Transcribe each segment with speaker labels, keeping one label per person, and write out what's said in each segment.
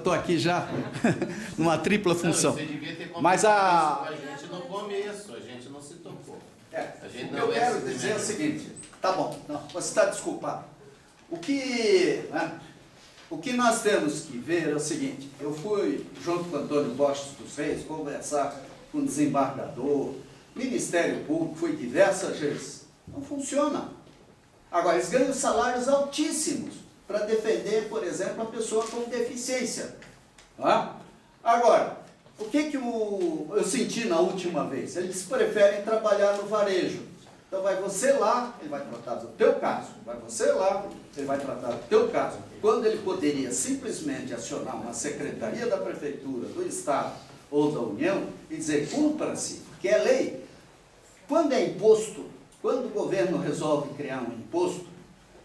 Speaker 1: estou aqui já numa tripla função.
Speaker 2: Não, você devia ter
Speaker 1: Mas
Speaker 2: a gente no começo, a gente não se tocou. A gente
Speaker 1: o que
Speaker 2: não
Speaker 1: eu
Speaker 2: é
Speaker 1: quero dizer é o seguinte, tá bom, não, você está desculpado. O que nós temos que ver é o seguinte, eu fui, junto com o Antônio Borges dos Reis, conversar com o desembargador, Ministério Público, fui diversas vezes. Não funciona. Agora, eles ganham salários altíssimos para defender, por exemplo, a pessoa com deficiência. Agora, o que eu senti na última vez? Eles preferem trabalhar no varejo. Então vai você lá, ele vai tratar do teu caso. Vai você lá, ele vai tratar do teu caso. Quando ele poderia simplesmente acionar uma secretaria da prefeitura, do Estado ou da União e dizer, cumpra-se, que é lei. Quando é imposto, quando o governo resolve criar um imposto,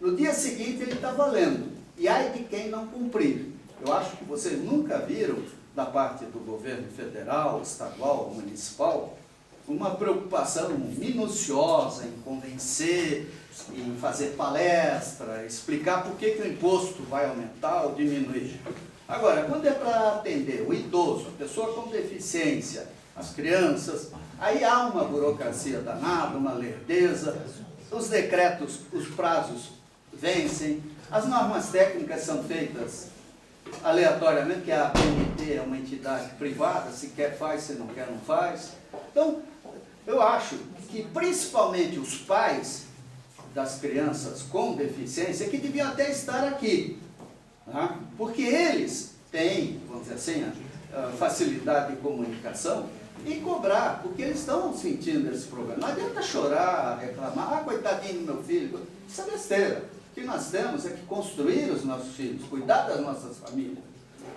Speaker 1: no dia seguinte ele está valendo. E ai de quem não cumprir. Eu acho que vocês nunca viram, da parte do governo federal, estadual, municipal, uma preocupação minuciosa em convencer, em fazer palestra, explicar por que o imposto vai aumentar ou diminuir. Agora, quando é para atender o idoso, a pessoa com deficiência, as crianças, aí há uma burocracia danada, uma lerdeza, os decretos, os prazos vencem, as normas técnicas são feitas aleatoriamente, que a ABNT é uma entidade privada, se quer faz, se não quer não faz. Então, eu acho que principalmente os pais das crianças com deficiência, que deviam até estar aqui, porque eles têm, vamos dizer assim, a facilidade de comunicação e cobrar, porque eles estão sentindo esse problema. Não adianta chorar, reclamar, coitadinho do meu filho, isso é besteira. O que nós temos é que construir os nossos filhos, cuidar das nossas famílias.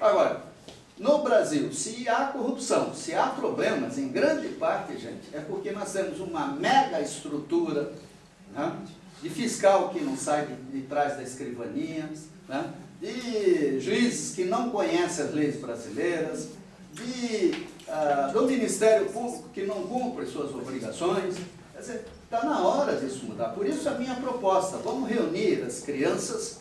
Speaker 1: Agora, no Brasil, se há corrupção, se há problemas, em grande parte, gente, é porque nós temos uma mega estrutura de fiscal que não sai de trás da escrivaninha, de juízes que não conhecem as leis brasileiras, do Ministério Público que não cumpre suas obrigações. Quer dizer, está na hora disso mudar. Por isso a minha proposta, vamos reunir as crianças,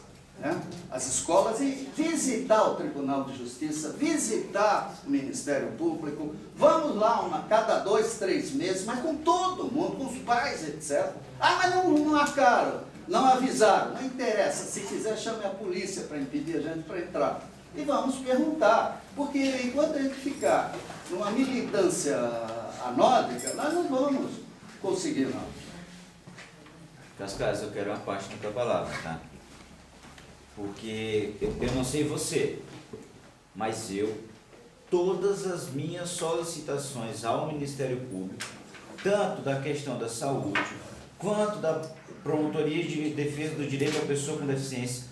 Speaker 1: as escolas e visitar o Tribunal de Justiça, visitar o Ministério Público, vamos lá cada 2, 3 meses, mas com todo mundo, com os pais, etc. Mas não marcaram, não avisaram, não interessa, se quiser chame a polícia para impedir a gente para entrar. E vamos perguntar, porque enquanto a gente ficar numa militância anódica, nós não vamos conseguir não.
Speaker 3: Cascais, eu quero uma parte da tua palavra, tá? Porque eu não sei você, mas todas as minhas solicitações ao Ministério Público, tanto da questão da saúde, quanto da promotoria de defesa do direito da pessoa com deficiência,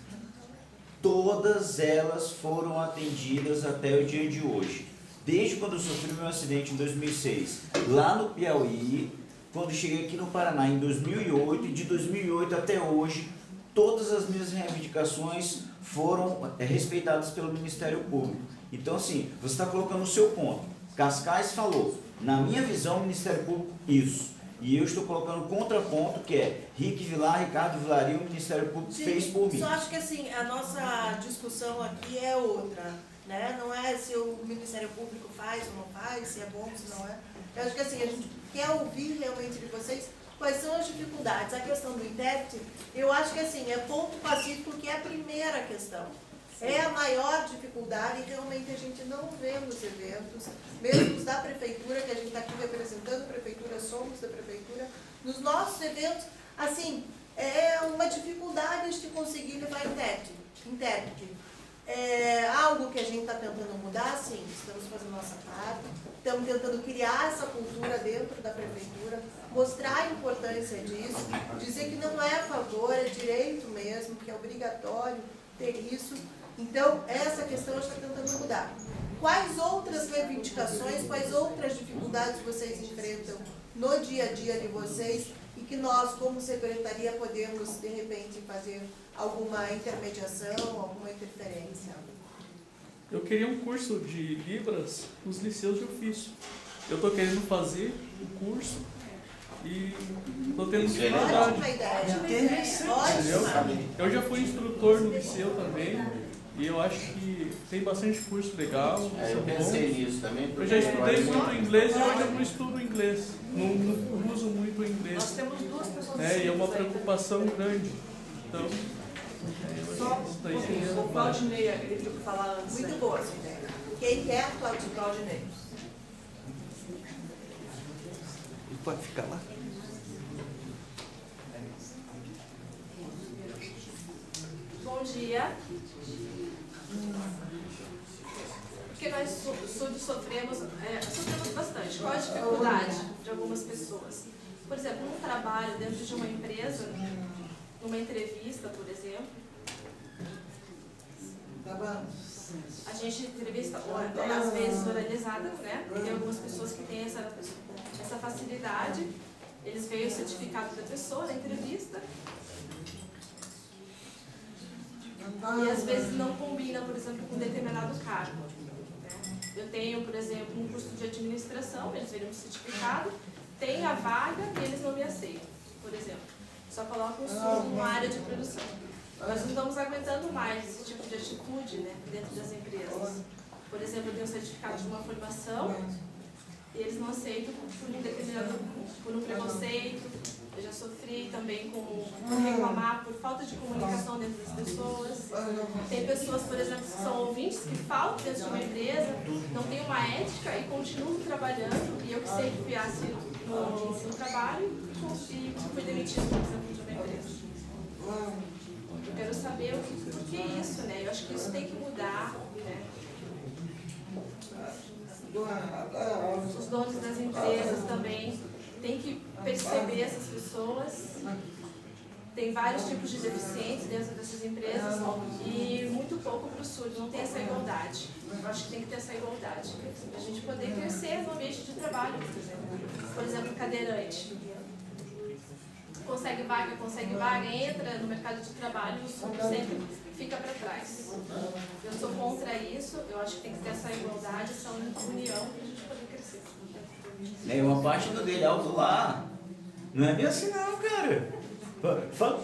Speaker 3: todas elas foram atendidas até o dia de hoje. Desde quando eu sofri meu acidente em 2006, lá no Piauí, quando cheguei aqui no Paraná em 2008, e de 2008 até hoje, todas as minhas reivindicações foram respeitadas pelo Ministério Público. Então, assim, você está colocando o seu ponto. Cascais falou, na minha visão, o Ministério Público, isso. E eu estou colocando o contraponto, que é Rick Vilar, Ricardo Vilarinho, o Ministério Público fez por mim.
Speaker 4: Só acho que assim, a nossa discussão aqui é outra, né? Não é se o Ministério Público faz ou não faz, se é bom, se não é. Eu acho que assim, a gente quer ouvir realmente de vocês quais são as dificuldades. A questão do intérprete, eu acho que assim, é ponto pacífico, que é a primeira questão. É a maior dificuldade e realmente a gente não vê nos eventos, mesmo os da prefeitura, que a gente está aqui representando a prefeitura, somos da prefeitura, nos nossos eventos, assim, é uma dificuldade de conseguir levar intérprete. É algo que a gente está tentando mudar, sim, estamos fazendo nossa parte, estamos tentando criar essa cultura dentro da prefeitura, mostrar a importância disso, dizer que não é a favor, é direito mesmo, que é obrigatório ter isso. Então, essa questão a gente está tentando mudar. Quais outras reivindicações, quais outras dificuldades vocês enfrentam no dia a dia de vocês e que nós, como secretaria, podemos, de repente, fazer alguma intermediação, alguma interferência?
Speaker 5: Eu queria um curso de Libras nos liceus de ofício. Eu estou querendo fazer o curso e estou tendo dificuldade.
Speaker 4: Ótima ideia.
Speaker 5: Entendeu? Eu já fui instrutor no liceu também E eu acho que tem bastante curso legal.
Speaker 2: Eu
Speaker 5: são
Speaker 2: pensei
Speaker 5: bons.
Speaker 2: nisso também.
Speaker 5: Eu
Speaker 2: porque
Speaker 5: já estudei
Speaker 2: agora-
Speaker 5: muito inglês e hoje eu não estudo inglês. Não uso muito o
Speaker 4: Nós
Speaker 5: inglês.
Speaker 4: temos duas pessoas
Speaker 5: E é uma
Speaker 4: simples aí.
Speaker 5: preocupação grande. Então,
Speaker 6: Só
Speaker 5: isso daí
Speaker 6: o Claudinei, ele tinha que falar antes.
Speaker 4: Muito boa essa ideia. Quem quer, Claudinei?
Speaker 1: Ele pode ficar lá.
Speaker 7: Bom dia. Porque nós sofremos bastante. Qual a dificuldade de algumas pessoas? Por exemplo, num trabalho dentro de uma empresa, numa entrevista, por exemplo, a gente entrevista às vezes organizada, né? Tem algumas pessoas que têm essa facilidade. Eles veem o certificado da pessoa na entrevista. E às vezes não combina, por exemplo, com determinado cargo. Né? Eu tenho, por exemplo, um curso de administração, eles viram o certificado, tem a vaga e eles não me aceitam, por exemplo. Só colocam o sul numa área de produção. Nós não estamos aguentando mais esse tipo de atitude, né, dentro das empresas. Por exemplo, eu tenho um certificado de uma formação e eles não aceitam por um preconceito. Eu já sofri também por reclamar por falta de comunicação dentro das pessoas. Tem pessoas, por exemplo, que são ouvintes que falam dentro de uma empresa, não tem uma ética e continuam trabalhando. E eu que sempre fui assim no trabalho e fui demitido, por exemplo, de uma empresa. Eu quero saber por que isso, né? Eu acho que isso tem que mudar, né? Os donos das empresas também têm que perceber essas pessoas. Tem vários tipos de deficientes dentro dessas empresas e muito pouco para o surdo, não tem essa igualdade. Eu acho que tem que ter essa igualdade, para a gente poder crescer no ambiente de trabalho, por exemplo, cadeirante. Consegue vaga, entra no mercado de trabalho e o surdo sempre fica para trás. Eu sou contra isso, eu acho que tem que ter essa igualdade, essa união para a gente poder crescer.
Speaker 3: E uma parte do dele alto lá. Não é bem assim não, cara. Fala.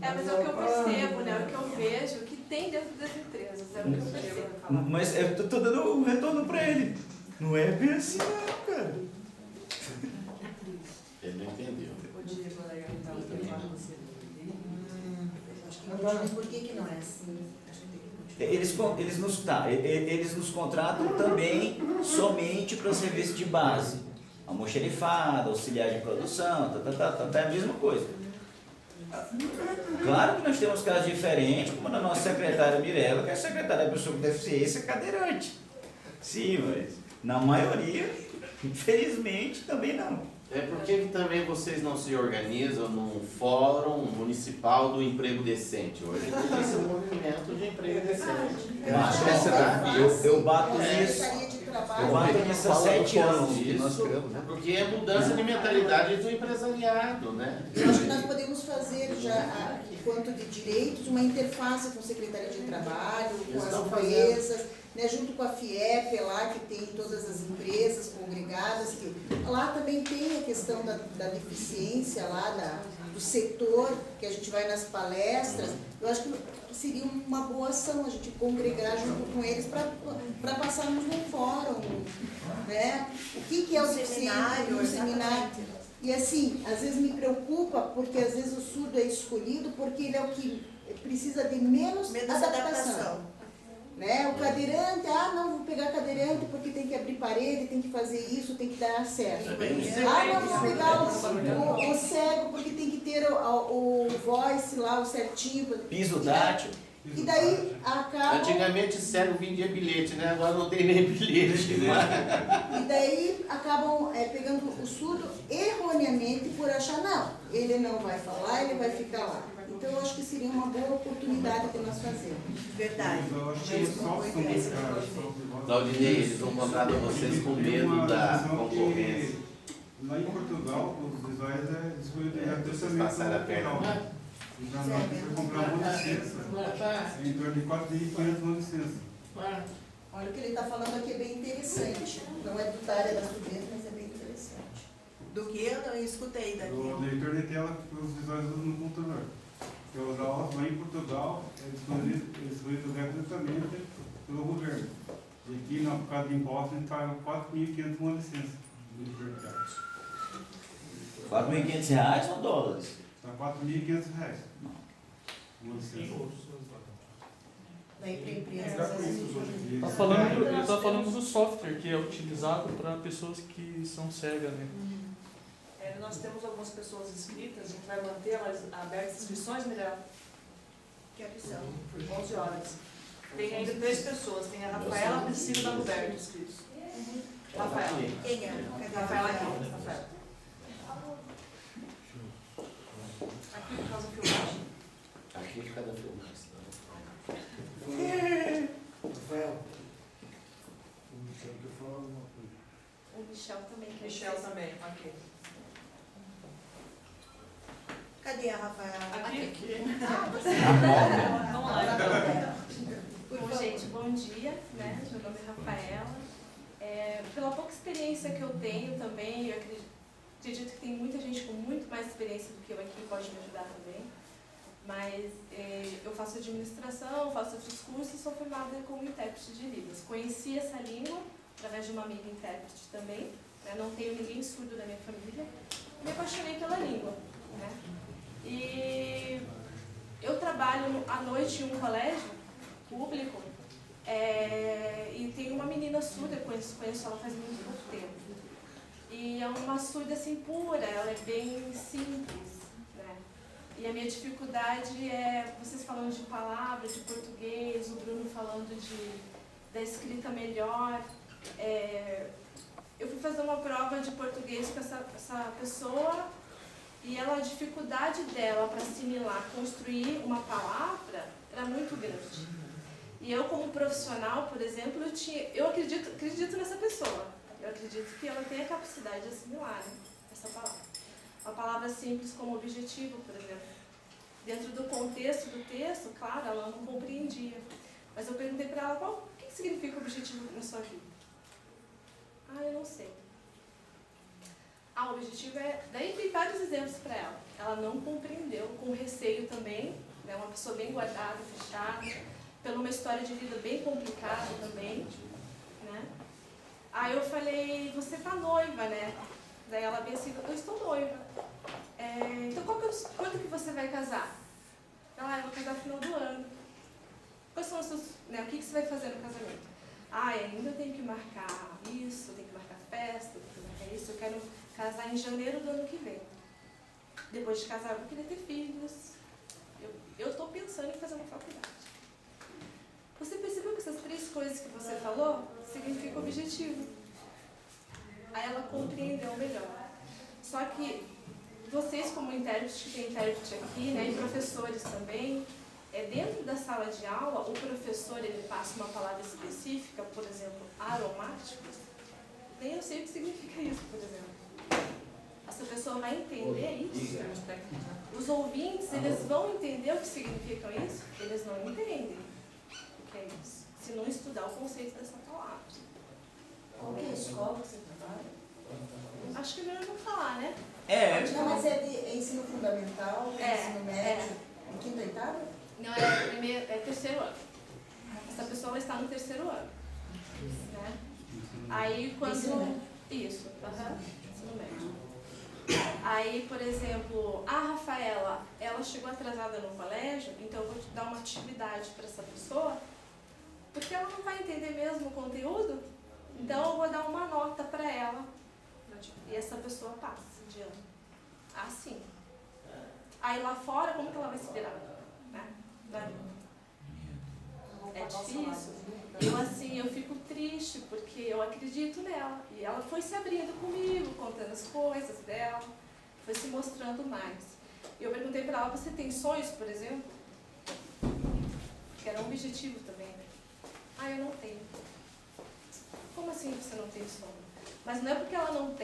Speaker 7: Mas é o que eu percebo, né? É o que eu vejo, o que tem dentro das empresas, é o que eu percebo.
Speaker 3: Mas eu tô dando um retorno pra ele. Não é bem assim não, cara.
Speaker 2: Ele não entendeu.
Speaker 4: Mas por que não é assim?
Speaker 3: Eles nos contratam também somente para serviço de base. Almoxerifado, auxiliar de produção, é a mesma coisa. Claro que nós temos casos diferentes, como na nossa secretária Mirella, que é a secretária da pessoa com deficiência cadeirante. Sim, mas na maioria, infelizmente, também não.
Speaker 2: É porque também vocês não se organizam num fórum municipal do emprego decente. Hoje tem esse movimento de emprego decente.
Speaker 3: Eu bato nisso. Eu bato nisso há 7 anos.
Speaker 2: Porque é mudança de mentalidade do empresariado, né?
Speaker 8: Eu acho que nós podemos fazer já, enquanto de direitos, uma interface com a Secretaria de Trabalho, com as empresas, né, junto com a FIEP lá, que tem todas as empresas congregadas, que lá também tem a questão da deficiência lá, do setor, que a gente vai nas palestras. Eu acho que seria uma boa ação a gente congregar junto com eles para passarmos num fórum, né? O que é o deficiente, um seminário. E assim, às vezes me preocupa, porque às vezes o surdo é escolhido porque ele é o que precisa de menos adaptação. Né? O cadeirante, não, vou pegar cadeirante porque tem que abrir parede, tem que fazer isso, tem que dar acesso. Não, vou pegar o cego porque tem que ter o voice lá, o certinho.
Speaker 3: Piso tátil.
Speaker 8: E daí acaba...
Speaker 2: Antigamente cego vendia bilhete, né? Agora não tem nem bilhete. Né?
Speaker 8: E daí acabam pegando o surdo erroneamente por achar, não, ele não vai falar, ele vai ficar lá. Então eu acho que seria uma boa oportunidade de nós fazermos.
Speaker 4: Verdade.
Speaker 2: Claudinei, eles vão contratar vocês com medo da concorrência.
Speaker 9: Lá em Portugal, os visuais
Speaker 2: Vocês passaram a perna.
Speaker 9: Nós precisamos comprar uma licença, em torno de 4.500 uma licença.
Speaker 8: Olha, o que ele está falando aqui é bem interessante. Não é da área da Sudenta,
Speaker 4: Do que eu não escutei daqui.
Speaker 9: Do leitor de tela que os visualizam no computador. Porque as aulas lá em Portugal eles foram gratuitamente pelo governo. E aqui, por causa de impostos, a gente paga 4.500 uma licença do leitor de tela.
Speaker 3: R$4.500 ou dólares?
Speaker 9: Está R$4.500. Uma licença.
Speaker 4: Daí para empresas,
Speaker 9: E
Speaker 5: Ele está falando do software que é utilizado para pessoas que são cegas, né?
Speaker 6: Nós temos algumas pessoas inscritas, a gente vai manter elas abertas, inscrições, Miriam?
Speaker 4: que horas são?
Speaker 6: 11 horas. Tem ainda 3 pessoas, tem a Rafaela, a Priscila e a Roberto inscritos. Rafaela.
Speaker 4: Quem é? Cadê a
Speaker 6: Rafaela aqui.
Speaker 4: Rafaela?
Speaker 6: Rafaela. Aqui por causa da filmagem.
Speaker 2: Aqui fica da filmagem.
Speaker 1: Rafael.
Speaker 7: O Michel também quer
Speaker 6: Michel
Speaker 7: dizer.
Speaker 6: também, aqui.
Speaker 4: Cadê a Rafaela?
Speaker 6: Aqui.
Speaker 7: Vamos lá, então.
Speaker 4: Por
Speaker 7: Bom,
Speaker 4: favor.
Speaker 7: gente, bom dia, né? Meu nome é Rafaela. Pela pouca experiência que eu tenho também, eu acredito que tem muita gente com muito mais experiência do que eu aqui, pode me ajudar também. Mas eu faço administração, faço outros cursos e sou formada como intérprete de Libras. Conheci essa língua através de uma amiga intérprete também, né? Não tenho ninguém surdo da minha família. Me apaixonei pela língua, né? E eu trabalho à noite em um colégio público e tem uma menina surda, eu conheço ela faz muito pouco tempo. E é uma surda assim pura, ela é bem simples, né? E a minha dificuldade é vocês falando de palavras, de português, o Bruno falando da escrita melhor. Eu fui fazer uma prova de português com essa pessoa e a dificuldade dela para assimilar, construir uma palavra era muito grande. E eu como profissional, por exemplo, eu acredito nessa pessoa. Eu acredito que ela tem a capacidade de assimilar, né, essa palavra. Uma palavra simples como objetivo, por exemplo. Dentro do contexto do texto, claro, ela não compreendia. Mas eu perguntei para ela, o que significa objetivo na sua vida? Eu não sei. O objetivo Daí tem vários exemplos para ela. Ela não compreendeu, com receio também, né, uma pessoa bem guardada, fechada, pela uma história de vida bem complicada também, né? Aí eu falei, você tá noiva, né? Daí ela bem assim, eu estou noiva. Então quando que você vai casar? Ela, eu vou casar no final do ano. Quais são os seus, né, o que você vai fazer no casamento? Ainda tenho que marcar isso, tenho que marcar festa, tenho que marcar isso, eu quero casar em janeiro do ano que vem. Depois de casar, eu vou querer ter filhos. Eu estou pensando em fazer uma faculdade. Você percebeu que essas 3 coisas que você falou significam objetivo? Aí ela compreendeu melhor. Só que vocês, como intérprete, que tem intérprete aqui, né, e professores também, dentro da sala de aula, o professor ele passa uma palavra específica, por exemplo, aromáticos. Nem eu sei o que significa isso, por exemplo. Essa pessoa vai entender isso. Os ouvintes, eles vão entender o que significa isso? Eles não entendem o que é isso, se não estudar o conceito dessa palavra.
Speaker 8: Qual que é a escola que você trabalha?
Speaker 7: Acho que é melhor não falar, né?
Speaker 8: Não, mas é de ensino fundamental, ensino médio, em quinta e oitava?
Speaker 7: Não, é terceiro ano. Essa pessoa ela está no terceiro ano. Né? Aí quando...
Speaker 8: Ensino médio.
Speaker 7: Isso, ensino médio. Aí, por exemplo, a Rafaela, ela chegou atrasada no colégio, então eu vou te dar uma atividade para essa pessoa, porque ela não vai entender mesmo o conteúdo, então eu vou dar uma nota para ela, e essa pessoa passa de ano. Assim. Aí lá fora, como que ela vai se virar? Né? É difícil. Eu fico triste, porque eu acredito nela. E ela foi se abrindo comigo, contando as coisas dela, foi se mostrando mais. E eu perguntei para ela, você tem sonhos, por exemplo? Que era um objetivo também. Eu não tenho. Como assim você não tem sonho? Mas não é porque ela não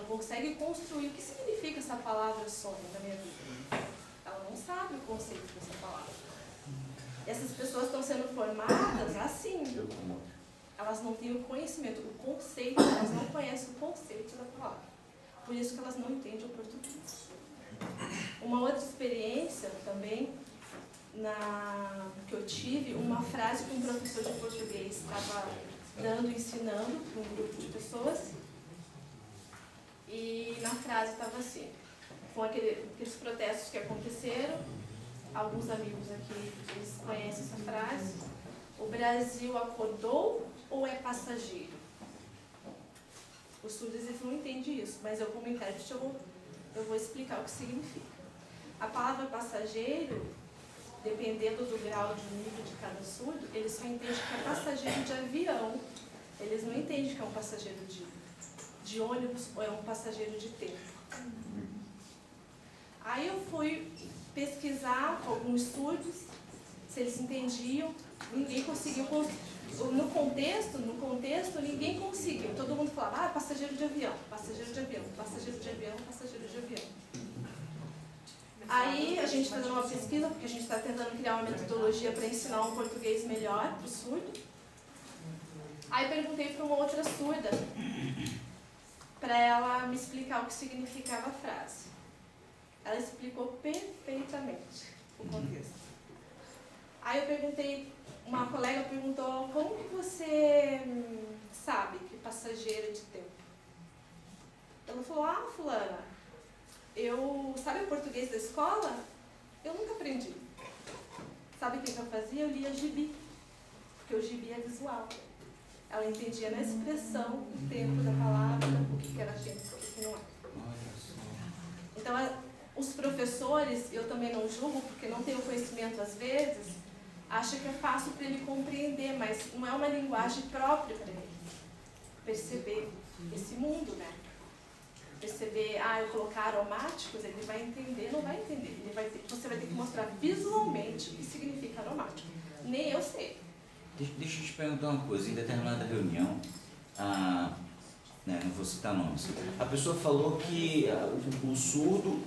Speaker 7: consegue construir. O que significa essa palavra sonho na minha vida? Ela não sabe o conceito dessa palavra. Essas pessoas estão sendo formadas assim. Elas não têm o conhecimento, o conceito, elas não conhecem o conceito da palavra. Por isso que elas não entendem o português. Uma outra experiência também, que eu tive, uma frase que um professor de português estava ensinando para um grupo de pessoas, e na frase estava assim, com aqueles protestos que aconteceram, alguns amigos aqui, eles conhecem essa frase: o Brasil acordou ou é passageiro? Os surdos eles não entendem isso, mas eu como intérprete eu vou explicar o que significa. A palavra passageiro, dependendo do grau de nível de cada surdo, eles só entendem que é passageiro de avião, eles não entendem que é um passageiro de ônibus ou é um passageiro de tempo. Aí eu fui pesquisar com alguns surdos, se eles entendiam, ninguém conseguiu. No contexto, ninguém conseguiu. Todo mundo falava, passageiro de avião, passageiro de avião, passageiro de avião, passageiro de avião. Aí a gente fazendo uma pesquisa, porque a gente está tentando criar uma metodologia para ensinar um português melhor para o surdo. Aí perguntei para uma outra surda, para ela me explicar o que significava a frase. Ela explicou perfeitamente o contexto. Aí eu perguntei, uma colega perguntou, como que você sabe que passageiro é de tempo? Ela falou, fulana, sabe o português da escola? Eu nunca aprendi. Sabe o que eu fazia? Eu lia gibi, porque o gibi é visual. Ela entendia na expressão o tempo da palavra, o que era tempo e o que não é. Então, os professores, eu também não julgo, porque não tenho conhecimento às vezes, acha que é fácil para ele compreender, mas não é uma linguagem própria para ele perceber esse mundo, né? Perceber, eu colocar aromáticos, ele vai entender, não vai entender. Você vai ter que mostrar visualmente o que significa aromático. Nem eu sei.
Speaker 3: Deixa eu te perguntar uma coisa. Em determinada reunião, não vou citar nomes, a pessoa falou que o surdo,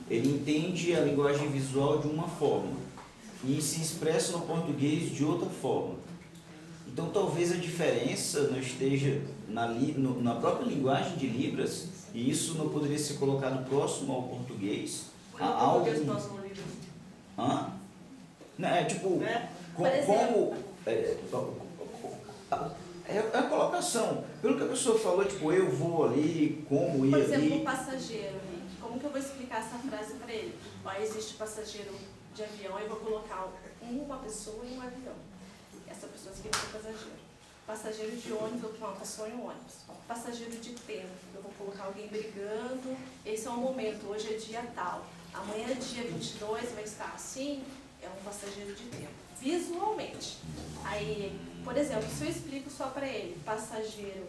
Speaker 3: ele entende a linguagem visual de uma forma e se expressa no português de outra forma. Então, talvez a diferença não esteja na própria linguagem de Libras, e isso não poderia ser colocado próximo ao português.
Speaker 6: Português nós não Libras.
Speaker 3: É a colocação. Pelo que a pessoa falou, eu vou ali, como ir ali.
Speaker 7: Por exemplo, o passageiro ali. Como que eu vou explicar essa frase para ele? Existe passageiro de avião, eu vou colocar uma pessoa em um avião. Essa pessoa significa passageiro. Passageiro de ônibus, eu vou colocar uma pessoa em um ônibus. Passageiro de tempo, eu vou colocar alguém brigando. Esse é o momento, hoje é dia tal. Amanhã, dia 22, vai estar assim, é um passageiro de tempo. Visualmente. Aí, por exemplo, se eu explico só para ele, passageiro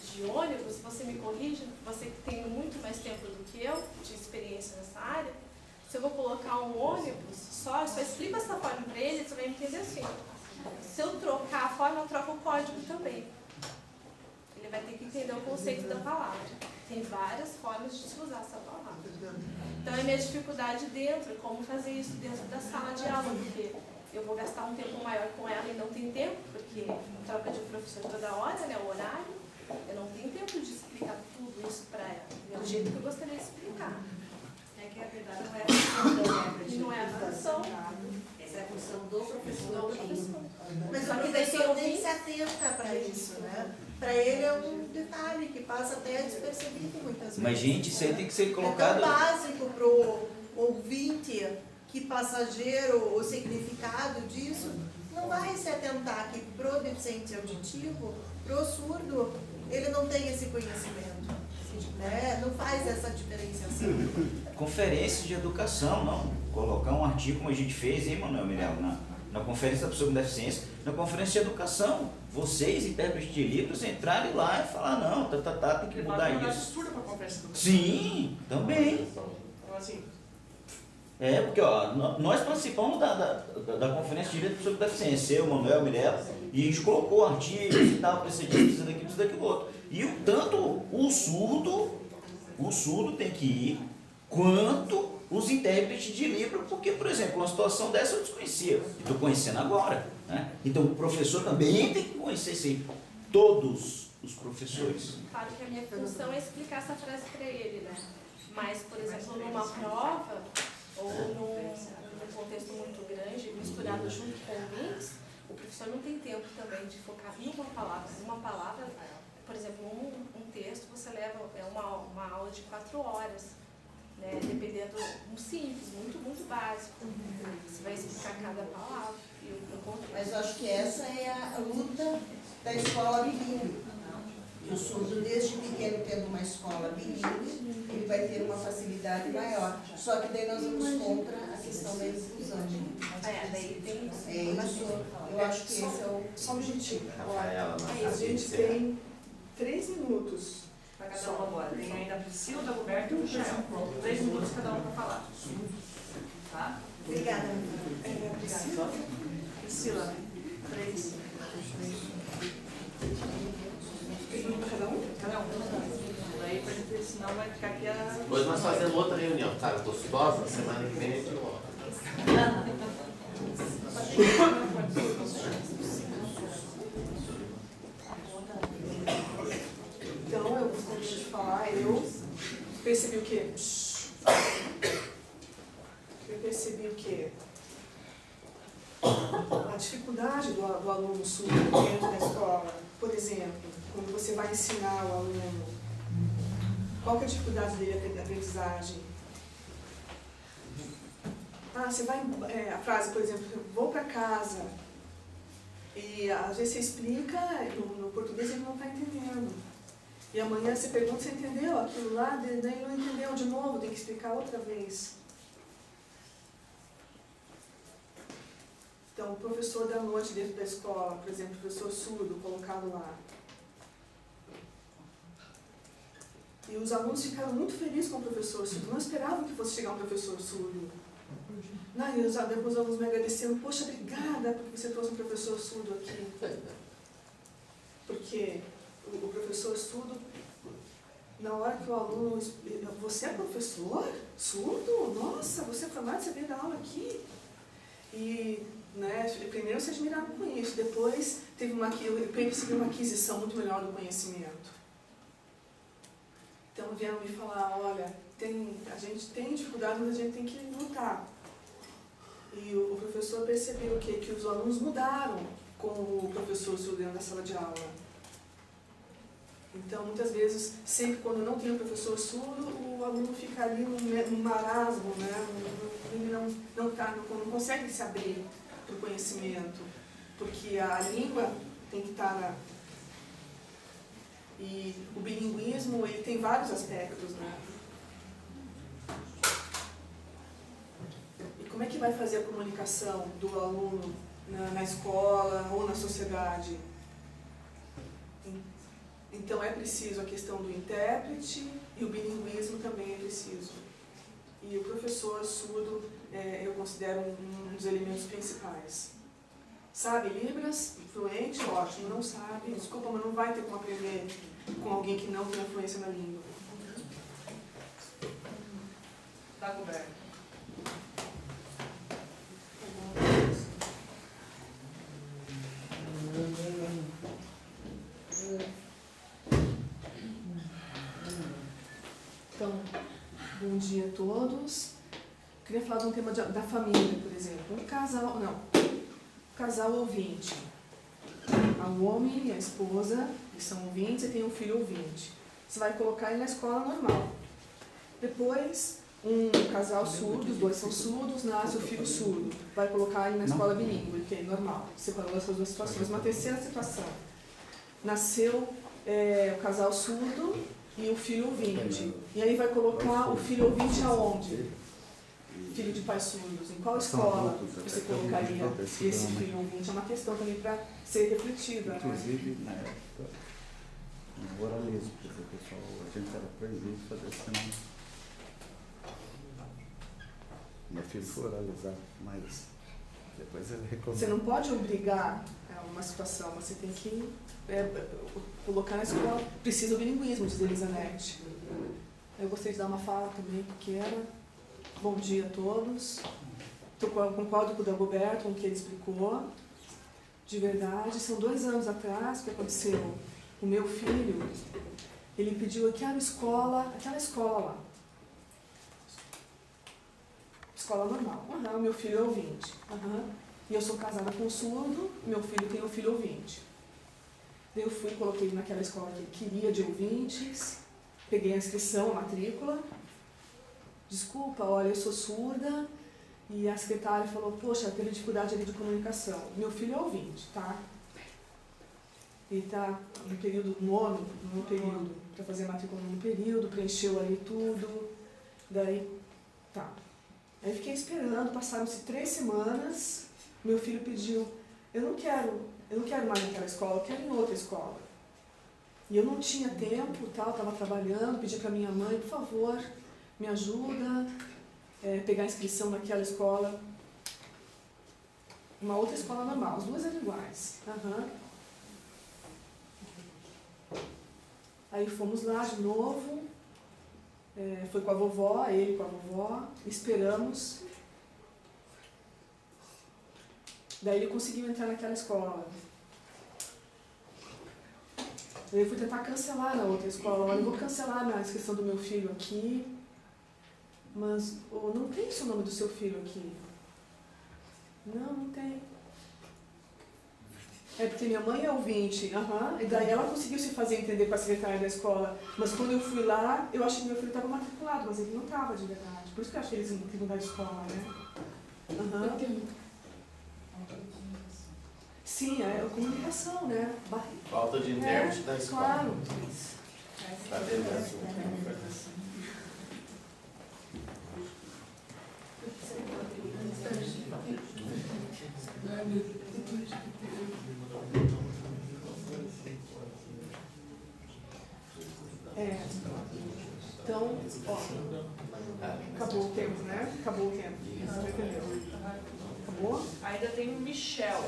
Speaker 7: de ônibus, você me corrige, você que tem muito mais tempo do que eu, de experiência nessa área, se eu vou colocar um ônibus só explico essa forma para ele, você vai entender assim. Se eu trocar a forma, eu troco o código também. Ele vai ter que entender o conceito da palavra. Tem várias formas de se usar essa palavra. Então, é minha dificuldade como fazer isso dentro da sala de aula, porque eu vou gastar um tempo maior com ela e não tem tempo, porque troca de professor toda hora, né, o horário, eu não tenho tempo de explicar tudo isso para ela, do jeito que eu gostaria de explicar.
Speaker 8: É que a verdade não é a função,
Speaker 7: não é a função.
Speaker 8: Essa é a função do professor.
Speaker 4: Mas o professor tem que se atenta para isso, né? Para ele é um detalhe que passa até despercebido muitas vezes.
Speaker 3: Mas, gente, isso aí tem que ser colocado.
Speaker 4: É tão básico para o ouvinte que passageiro, o significado disso, não vai se atentar que pro deficiente auditivo, pro surdo, ele não tem esse conhecimento. Né? Não faz essa diferenciação.
Speaker 3: Conferência de educação, não. Colocar um artigo como a gente fez, hein, Manuel Mirella, na conferência da pessoa com deficiência, na conferência de educação, vocês, intérpretes de Libras, entrarem lá e falar, não, tem que mudar isso. Sim, também.
Speaker 6: Então, assim,
Speaker 3: porque nós participamos da conferência de Libras da pessoa com deficiência, eu, Manuel Mirella, e a gente colocou artigos e tal, precisa disso, precisa daquilo, precisa daquilo outro. E tanto o surdo tem que ir, quanto os intérpretes de Libra, porque, por exemplo, uma situação dessa eu desconhecia, estou conhecendo agora. Né? Então o professor também tem que conhecer todos os professores.
Speaker 7: Claro que a minha função é explicar essa frase para ele, né? Mas, por exemplo, numa prova, ou num contexto muito grande, misturado junto com ouvintes, o professor não tem tempo também de focar em uma palavra. Uma palavra, por exemplo, um texto, você leva uma aula de 4 horas, né? Dependendo, um simples, muito básico. Você vai explicar cada palavra.
Speaker 8: Mas eu acho que essa é a luta da escola bilíngue. O surdo, desde pequeno, tendo uma escola bilíngue, ele vai ter uma facilidade maior. Só que daí nós vamos contra a questão da inclusão.
Speaker 7: Daí tem
Speaker 8: É isso, eu acho que esse é o
Speaker 6: Só um objetivo.
Speaker 2: Rafaela,
Speaker 6: A gente tem 3 minutos para cada um agora. Tem ainda a Priscila, o Dagoberto e o Michel. 3 minutos cada um para falar. Tá?
Speaker 8: Obrigada.
Speaker 6: Obrigada. Priscila, 3. 3 minutos para cada um? Cada um. Daí, porque senão vai ficar aqui a...
Speaker 2: Depois nós fazemos outra reunião, tá? Gostosa, semana que vem a gente volta.
Speaker 6: Então, eu gostaria de falar, eu percebi o quê? Eu percebi o quê? A dificuldade do aluno surdo dentro da escola. Por exemplo, quando você vai ensinar o aluno, qual que é a dificuldade dele de aprendizagem? Você vai, a frase, por exemplo, vou para casa, e às vezes você explica, no português ele não está entendendo. E amanhã você pergunta se entendeu aquilo lá, daí ele não entendeu de novo, tem que explicar outra vez. Então, o professor da noite dentro da escola, por exemplo, o professor surdo colocado lá. E os alunos ficaram muito felizes com o professor surdo, não esperavam que fosse chegar um professor surdo. E depois os alunos me agradeceram, poxa, obrigada porque você trouxe um professor surdo aqui. Porque o professor surdo, na hora que o aluno, você é professor surdo? Nossa, você é formado, você veio dar aula aqui? E, primeiro se admiraram com isso, depois eu percebi uma aquisição muito melhor do conhecimento. Então vieram me falar, olha, a gente tem dificuldade, mas a gente tem que lutar. E o professor percebeu que os alunos mudaram com o professor surdo dentro da sala de aula. Então, muitas vezes, sempre quando não tem um professor surdo, o aluno fica ali num marasmo, né? Ele não consegue se abrir para o conhecimento, porque a língua tem que estar E o bilinguismo, ele tem vários aspectos, né? E como é que vai fazer a comunicação do aluno na escola ou na sociedade? Então é preciso a questão do intérprete e o bilinguismo também é preciso. E o professor surdo, eu considero um dos elementos principais. Sabe Libras? Fluente? Ótimo. Não sabe? Desculpa, mas não vai ter como aprender com alguém que não tem fluência na língua. Tá coberto. Então, bom dia a todos. Queria falar de um tema da família, por exemplo. Casal ouvinte. O homem e a esposa, que são ouvintes, e tem um filho ouvinte. Você vai colocar ele na escola normal. Depois, um casal surdo, os dois são surdos, nasce o filho surdo. Vai colocar ele na escola bilíngue, que é normal. Separando essas duas situações. Uma terceira situação. Nasceu o casal surdo e o filho ouvinte. E aí vai colocar o filho ouvinte aonde? Filho de pais surdos. Em qual escola você colocaria esse filho ouvinte? É uma questão também para ser refletida.
Speaker 10: Inclusive, na época, no oralismo, porque o pessoal, a gente era proibido de fazer cinema. Meu filho foi oralizar, mas depois ele recomendou.
Speaker 6: Você não pode obrigar uma situação, você tem que colocar na escola. Precisa do bilinguismo, diz Elizanete. Eu gostaria de dar uma fala também pequena. Bom dia a todos. Concordo com o Dagoberto, com o que ele explicou. De verdade, são 2 anos atrás que aconteceu O meu filho, ele pediu aquela escola lá. Escola normal. O meu filho é ouvinte. E eu sou casada com um surdo, meu filho tem um filho ouvinte. Daí eu fui e coloquei ele naquela escola que ele queria de ouvintes, peguei a inscrição, a matrícula. Desculpa, olha, eu sou surda. E a secretária falou, poxa, teve dificuldade ali de comunicação. Meu filho é ouvinte, tá? Ele está no período nono período, para fazer a matrícula no período, preencheu ali tudo. Daí, tá. Aí fiquei esperando, passaram-se 3 semanas, meu filho pediu, eu não quero mais naquela escola, eu quero ir em outra escola. E eu não tinha tempo, tal, estava trabalhando, pedi para minha mãe, por favor, me ajuda, pegar a inscrição naquela escola. Uma outra escola normal, as duas eram iguais. Aí fomos lá de novo, foi com a vovó, ele com a vovó, esperamos. Daí ele conseguiu entrar naquela escola. Eu fui tentar cancelar na outra escola, olha, eu vou cancelar a inscrição do meu filho aqui, mas não tem o nome do seu filho aqui. Não tem. É porque minha mãe é ouvinte, e daí ela conseguiu se fazer entender com a secretária da escola. Mas quando eu fui lá, eu achei que meu filho estava matriculado, mas ele não estava de verdade. Por isso que eu achei que eles não queriam mudar de escola, né? Sim, é comunicação, né?
Speaker 2: Falta de intérprete da escola.
Speaker 6: Claro.
Speaker 2: Tá vendo essa?
Speaker 6: Então, ó, acabou o tempo, né? Acabou o tempo. Você entendeu? Acabou?
Speaker 11: Ainda tem o Michel.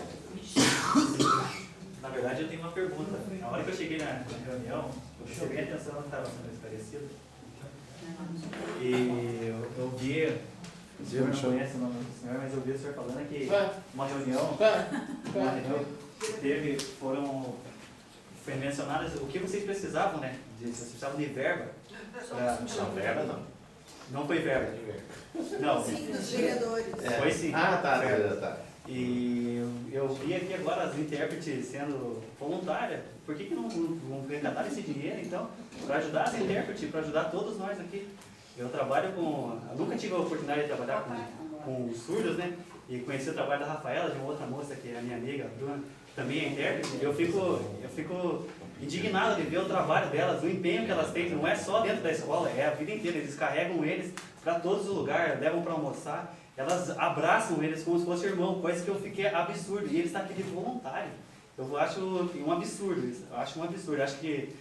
Speaker 12: Na verdade, eu tenho uma pergunta. Na hora que eu cheguei na reunião, eu prestei atenção no que estava sendo esclarecido. E eu vi, o senhor não conhece o nome do senhor, mas eu vi o senhor falando que uma reunião foi mencionado o que vocês precisavam, né? Vocês precisavam de verba.
Speaker 2: Não, verba não.
Speaker 12: Não foi verba. Não.
Speaker 4: Sim, dos vereadores.
Speaker 12: Foi sim.
Speaker 2: Tá.
Speaker 12: E eu vi aqui agora as intérpretes sendo voluntárias. Por que não resgatar esse dinheiro, então, para ajudar as intérpretes, para ajudar todos nós aqui? Eu trabalho com... Eu nunca tive a oportunidade de trabalhar com surdos, né? E conheci o trabalho da Rafaela, de uma outra moça que é a minha amiga, a Bruna, que também é intérprete. Eu fico indignado de ver o trabalho delas, o empenho que elas têm. Não é só dentro da escola, é a vida inteira. Eles carregam eles para todos os lugares, levam para almoçar. Elas abraçam eles como se fosse irmão, coisa que eu fiquei absurdo. E eles estão aqui de voluntário. Eu acho um absurdo isso. Eu acho um absurdo. Eu acho que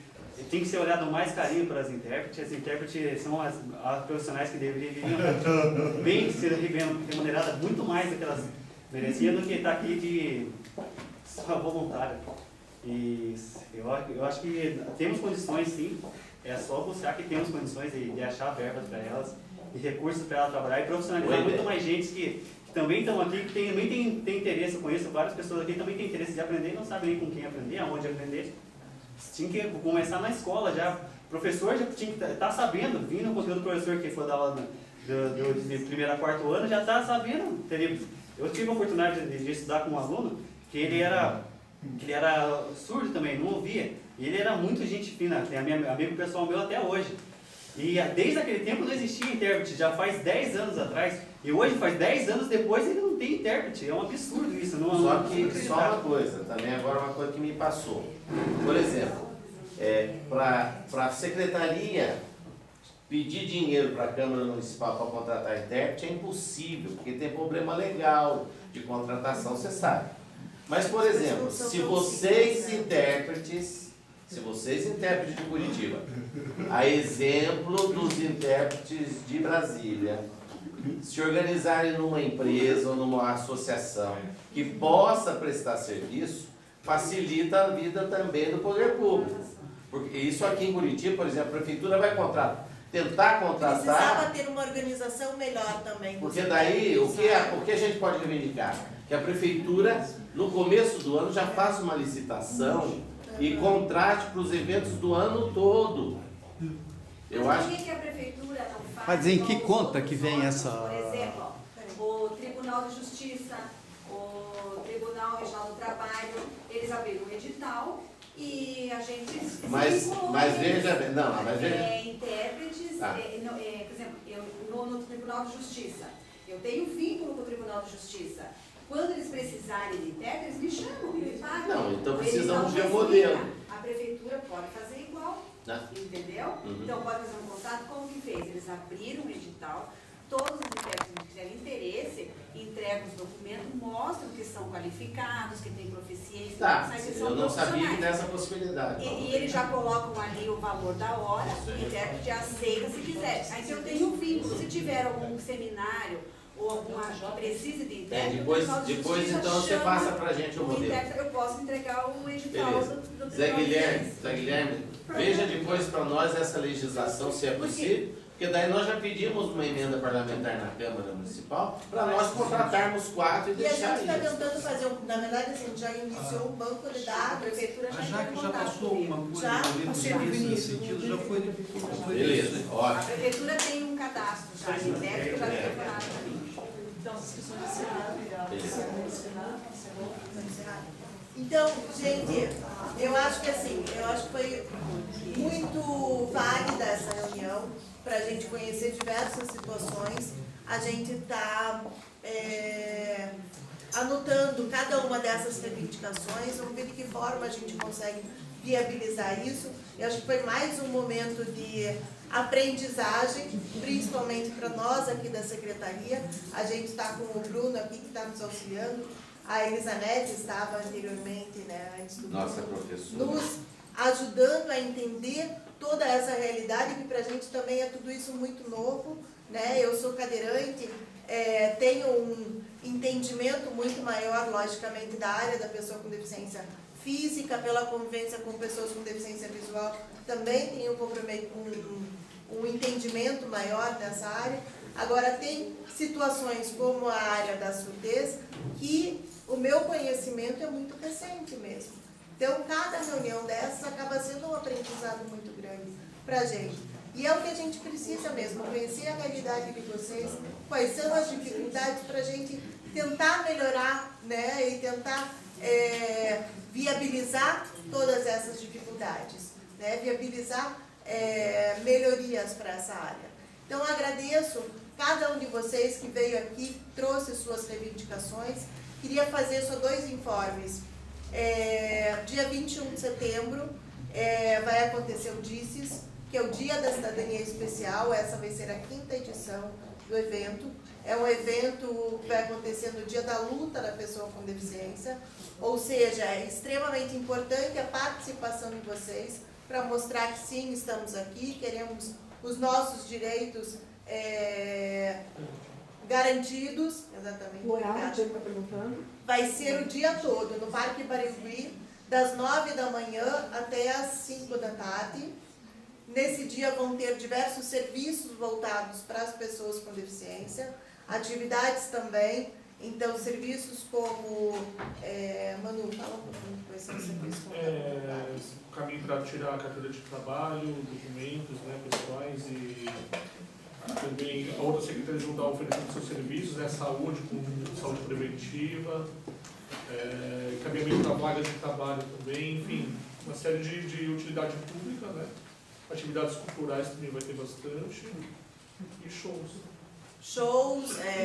Speaker 12: tem que ser olhado mais carinho para as intérpretes. As intérpretes são as profissionais que deveriam bem ser remuneradas muito mais do que elas mereciam do que estar aqui de só voluntário. E eu acho que temos condições, sim. É só buscar que temos condições de achar verbas para elas e recursos para ela trabalhar e profissionalizar muito mais gente que também estão aqui, que também tem interesse. Eu conheço várias pessoas aqui que também têm interesse de aprender e não sabem nem com quem aprender, aonde aprender. Tinha que começar na escola já. O professor já tinha que estar sabendo, vindo o conteúdo do professor que for dar aula de primeiro a quarto ano, já está sabendo. Eu tive a oportunidade de estudar com um aluno que ele era surdo também, não ouvia. E ele era muito gente fina, tem amigo pessoal meu até hoje. E desde aquele tempo não existia intérprete, já faz 10 anos atrás. E hoje, faz 10 anos depois, ele não tem intérprete. É um absurdo isso.
Speaker 2: Só uma coisa, também agora uma coisa que me passou. Por exemplo, para a secretaria pedir dinheiro para a Câmara Municipal para contratar intérprete é impossível, porque tem problema legal de contratação, você sabe. Mas, por exemplo, se vocês intérpretes de Curitiba, a exemplo dos intérpretes de Brasília, se organizarem numa empresa ou numa associação que possa prestar serviço, facilita a vida também do poder público. Porque isso aqui em Curitiba, por exemplo, a prefeitura vai tentar contratar...
Speaker 4: Precisava ter uma organização melhor também.
Speaker 2: Porque daí, o que a gente pode reivindicar? Que a prefeitura, no começo do ano, já faça uma licitação e contrate para os eventos do ano todo. Eu acho
Speaker 11: que a prefeitura não faz?
Speaker 1: Mas em que conta que vem essa...
Speaker 11: Por exemplo, o Tribunal de Justiça, o Tribunal Regional do Trabalho, eles abriram um edital e a gente...
Speaker 2: Mas veja bem, não, mas veja...
Speaker 11: intérpretes, por exemplo, no Tribunal de Justiça, eu tenho vínculo com o Tribunal de Justiça. Quando eles precisarem de intérpretes, me chamam, me pagam.
Speaker 2: Não, então precisamos ver o modelo.
Speaker 11: A prefeitura pode fazer igual, entendeu? Então pode fazer um contato, como que fez? Eles abriram o edital, todos os intérpretes que tiverem interesse, entregam os documentos, mostram que são qualificados, que têm proficiência, que são
Speaker 2: eu não sabia
Speaker 11: profissionais.
Speaker 2: dessa possibilidade.
Speaker 11: E eles já colocam ali o valor da hora, o intérprete aceita se quiser. Aí se eu tenho um vínculo, se tiver algum seminário ou alguma precise de intérprete,
Speaker 2: depois então você passa para a gente o modelo.
Speaker 11: Eu posso entregar o edital do
Speaker 2: Zé Guilherme, veja depois para nós essa legislação, se é possível, porque daí nós já pedimos uma emenda parlamentar na Câmara Municipal para nós contratarmos 4 e deixar isso.
Speaker 4: E a gente está tentando fazer, na verdade, assim, já iniciou um banco de dados, a prefeitura
Speaker 10: já passou uma coisa
Speaker 4: já
Speaker 10: nesse sentido, já foi.
Speaker 2: Beleza, ótimo.
Speaker 11: A prefeitura tem um cadastro já de intérprete, já foi falado para mim.
Speaker 4: Então, as discussões Então, gente, eu acho que assim, foi muito válida essa reunião para a gente conhecer diversas situações. A gente está anotando cada uma dessas reivindicações, vamos ver de que forma a gente consegue viabilizar isso. Eu acho que foi mais um momento de aprendizagem, principalmente para nós aqui da Secretaria. A gente está com o Bruno aqui que está nos auxiliando, a Elisanete estava anteriormente, né, antes do
Speaker 2: nossa professora,
Speaker 4: nos ajudando a entender toda essa realidade, que para a gente também é tudo isso muito novo, né? Eu sou cadeirante, tenho um entendimento muito maior, logicamente, da área da pessoa com deficiência física, pela convivência com pessoas com deficiência visual, também tenho um entendimento maior dessa área. Agora, tem situações como a área da surdez, que o meu conhecimento é muito recente mesmo. Então, cada reunião dessas acaba sendo um aprendizado muito grande para a gente. E é o que a gente precisa mesmo, conhecer a realidade de vocês, quais são as dificuldades para a gente tentar melhorar, né, e tentar viabilizar todas essas dificuldades, né, viabilizar melhorias para essa área. Então, agradeço cada um de vocês que veio aqui, trouxe suas reivindicações. Queria fazer só 2 informes. Dia 21 de setembro vai acontecer o DICES, que é o Dia da Cidadania Especial. Essa vai ser a 5ª edição do evento. É um evento que vai acontecer no dia da luta da pessoa com deficiência, ou seja, é extremamente importante a participação de vocês para mostrar que sim, estamos aqui, queremos os nossos direitos garantidos. Exatamente.
Speaker 6: O horário que ele está perguntando?
Speaker 4: Vai ser o dia todo, no Parque Barigui, das 9 da manhã até as 5 da tarde. Nesse dia vão ter diversos serviços voltados para as pessoas com deficiência, atividades também. Então, serviços como... Manu, fala um pouquinho quais são os serviços.
Speaker 5: O caminho para tirar a carteira de trabalho, documentos, né, pessoais, e também a outra secretaria junto a oferecendo seus serviços, né, saúde, com saúde preventiva, encaminhamento da vaga de trabalho também, enfim, uma série de utilidade pública, né? Atividades culturais também vai ter bastante, e shows.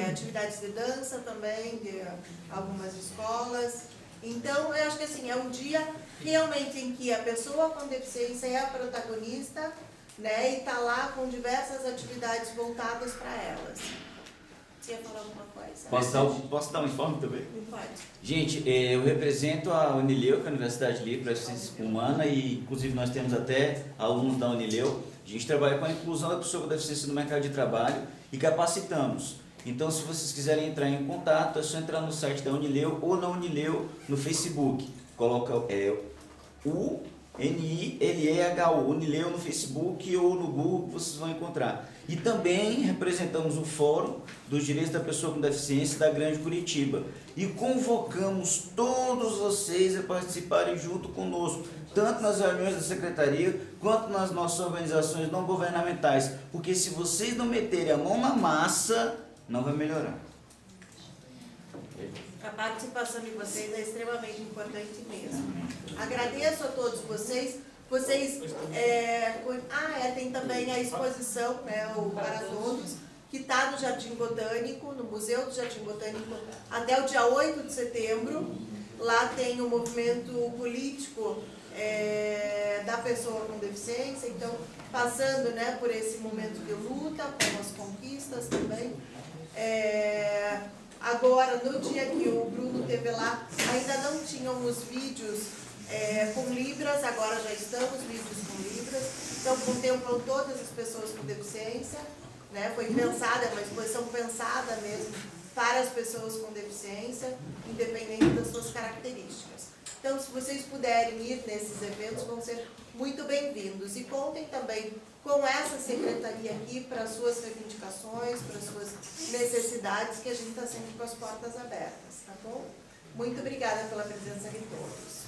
Speaker 4: Atividades de dança também, de algumas escolas. Então, eu acho que assim, é um dia realmente em que a pessoa com deficiência é a protagonista, né, e está lá com diversas atividades voltadas para elas. Você ia falar alguma coisa?
Speaker 3: Posso dar um informe também?
Speaker 4: Pode.
Speaker 3: Gente, eu represento a Unileu, que é a Universidade Livre para a Ciência Humana, e inclusive nós temos até alunos da Unileu. A gente trabalha com a inclusão da pessoa com deficiência no mercado de trabalho e capacitamos. Então, se vocês quiserem entrar em contato, é só entrar no site da Unileu ou na Unileu no Facebook. Coloca NILEHU, Nileu no Facebook ou no Google, vocês vão encontrar. E também representamos o Fórum dos Direitos da Pessoa com Deficiência da Grande Curitiba. E convocamos todos vocês a participarem junto conosco, tanto nas reuniões da Secretaria, quanto nas nossas organizações não governamentais. Porque se vocês não meterem a mão na massa, não vai melhorar.
Speaker 4: A participação de vocês é extremamente importante mesmo. Agradeço a todos vocês. Tem também a exposição, né, o Para Todos, que está no Jardim Botânico, no Museu do Jardim Botânico, até o dia 8 de setembro. Lá tem o movimento político da pessoa com deficiência, então, passando, né, por esse momento de luta, com as conquistas também. Agora, no dia que o Bruno esteve lá, ainda não tinham os vídeos com Libras, agora já estamos vídeos com Libras, então contemplam todas as pessoas com deficiência, né? Foi pensada, é uma exposição pensada mesmo para as pessoas com deficiência, independente das suas características. Então, se vocês puderem ir nesses eventos, vão ser muito bem-vindos. E contem também com essa secretaria aqui para as suas reivindicações, para as suas necessidades, que a gente está sempre com as portas abertas, tá bom? Muito obrigada pela presença de todos.